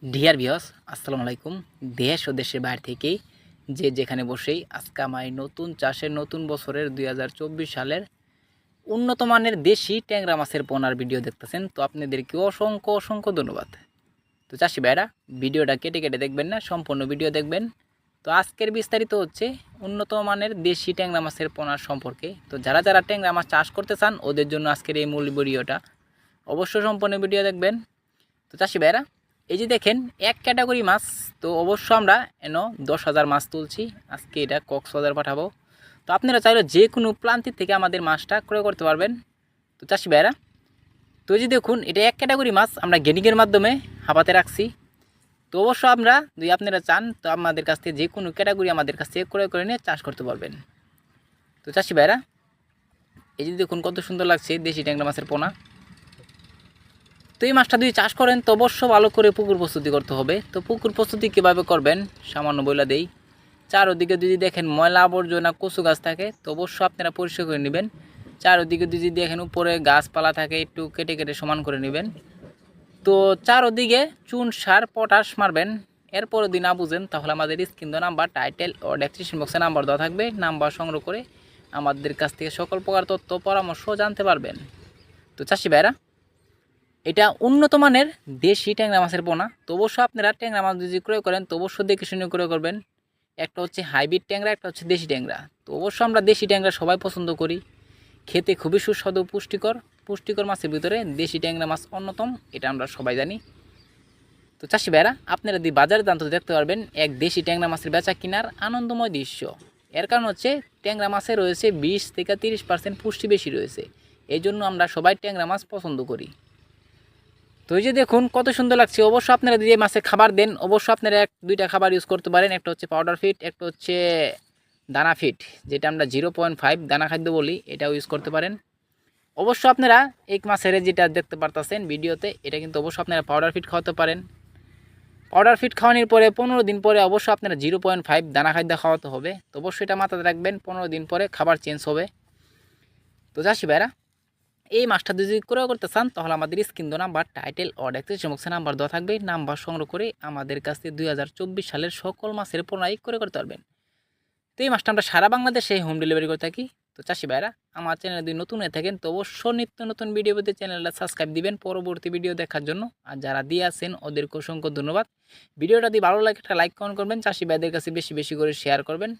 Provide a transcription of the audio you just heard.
Dear viewers, আসসালামু আলাইকুম। দেশ ও দেশের বাইরে থেকে যে যেখানে বসেই আজকে আমার এই নতুন চাষের নতুন বছরের 2024 সালের উন্নত মানের দেশি ট্যাংরা মাছের পোনার ভিডিও দেখতেছেন, তো আপনাদেরকে অসংখ্য অসংখ্য ধন্যবাদ। তো চাষি ভাইরা, ভিডিওটা কেটে কেটে দেখবেন না, সম্পূর্ণ ভিডিও দেখবেন। তো আজকের বিস্তারিত হচ্ছে উন্নত মানের দেশি ট্যাংরা মাছের পোনার সম্পর্কে। তো যারা যারা ট্যাংরা মাছ চাষ করতে চান ওদের জন্য আজকের এই মূল ভিডিওটা, অবশ্যই সম্পূর্ণ ভিডিও দেখবেন। তো চাষি ভাইরা, এই যে দেখেন এক ক্যাটাগরি মাছ, তো অবশ্য আমরা 10,000 মাছ তুলছি। আজকে এটা কক্সবাজার পাঠাবো। তো আপনারা চাইলে যে কোনো প্রান্তিক থেকে আমাদের মাছটা ক্রয় করতে পারবেন। তো চাষি ভাইরা, তো এই যে দেখুন এটা এক ক্যাটাগরি মাছ আমরা গেনিংয়ের মাধ্যমে হাঁপাতে রাখছি। তো অবশ্য আমরা যদি আপনারা চান তো আমাদের কাছ থেকে যে কোনো ক্যাটাগরি আমাদের কাছ থেকে ক্রয় করে নিয়ে চাষ করতে পারবেন। তো চাষি ভাইরা, এই যে দেখুন কত সুন্দর লাগছে দেশি ট্যাংরা মাছের পোনা। তো এই মাছটা যদি চাষ করেন তো অবশ্য ভালো করে পুকুর প্রস্তুতি করতে হবে। তো পুকুর প্রস্তুতি কীভাবে করবেন সামান্য বইলা দেই। চারোদিকে যদি দেখেন ময়লা আবর্জনা কচু গাছ থাকে তো অবশ্য আপনারা পরিষ্কার করে নেবেন। চারোদিকে যদি দেখেন উপরে গাছপালা থাকে একটু কেটে কেটে সমান করে নেবেন। তো চারোদিকে চুন সার পটাশ মারবেন। এরপর যদি না বুঝেন তাহলে আমাদের স্ক্রিন নাম্বার, টাইটেল ও ডেসক্রিপশন বক্সে নাম্বার দেওয়া থাকবে। নাম্বার সংগ্রহ করে আমাদের কাছ থেকে সকল প্রকার তথ্য পরামর্শ জানতে পারবেন। তো চাষি ভাইরা, এটা উন্নত মানের দেশি ট্যাংরা মাছের পোনা। তো অবশ্যই আপনারা ট্যাংরা মাছ যদি ক্রয় করেন তো অবশ্যই দেখে শুনে ক্রয় করবেন। একটা হচ্ছে হাইব্রিড ট্যাংরা, একটা হচ্ছে দেশি ট্যাংরা। তো অবশ্যই আমরা দেশি ট্যাংরা সবাই পছন্দ করি, খেতে খুবই সুস্বাদু পুষ্টিকর মাছের ভিতরে দেশি ট্যাংরা মাছ অন্যতম, এটা আমরা সবাই জানি। তো চাষি ভাইরা, আপনারা যদি বাজারে দাম তো দেখতে পারবেন এক দেশি ট্যাংরা মাছের বেচা কিনার আনন্দময় দৃশ্য। এর কারণ হচ্ছে ট্যাংরা মাছে রয়েছে 20 থেকে 30% পুষ্টি বেশি রয়েছে, এই জন্য আমরা সবাই ট্যাংরা মাছ পছন্দ করি। তো এই যে দেখুন কত সুন্দর লাগছে। অবশ্য আপনারা যদি মাছে খাবার দেন অবশ্য আপনারা দুইটা খাবার ইউজ করতে পারেন। একটা হচ্ছে পাউডার ফিড, একটা হচ্ছে দানা ফিড, যেটা আমরা 0.5 দানা খাদ্য বলি, এটাও ইউজ করতে পারেন। অবশ্য আপনারা এই মাছের যেটা দেখতে পারতেছেন ভিডিওতে, এটা কিন্তু অবশ্য আপনারা পাউডার ফিড খাওয়াতে পারেন। পাউডার ফিড খাওয়ানোর পরে 15 দিন পরে অবশ্য আপনারা 0.5 দানা খাদ্য খাওয়াতে হবে। তো অবশ্যই এটা মাথায় রাখবেন, 15 দিন পরে খাবার চেঞ্জ হবে। তো চাষি ভাইরা, এই মাছটা যদি ক্রয় করতে চান তাহলে আমাদের স্ক্রিন নাম্বার, টাইটেল ও ডেসক্রিপশন বক্সে নাম্বার দেওয়া থাকবে। নাম্বার সংগ্রহ করে আমাদের কাছে 2024 সালের সকল মাছের পোনাই ক্রয় করতে পারবেন। তো এই মাছটা আমরা সারা বাংলাদেশে হোম ডেলিভারি করে থাকি। তো চাষি ভাইরা, আমার চ্যানেলে যদি নতুন হয়ে থাকেন তো অবশ্যই নিত্য নতুন ভিডিও পেতে চ্যানেলটা সাবস্ক্রাইব দিবেন পরবর্তী ভিডিও দেখার জন্য। আর যারা দিয়ে আছেন ওদেরকে অসংখ্য ধন্যবাদ। ভিডিওটা যদি ভালো লাগে একটা লাইক কমেন্ট করবেন, চাষি ভাইদের কাছে বেশি বেশি করে শেয়ার করবেন।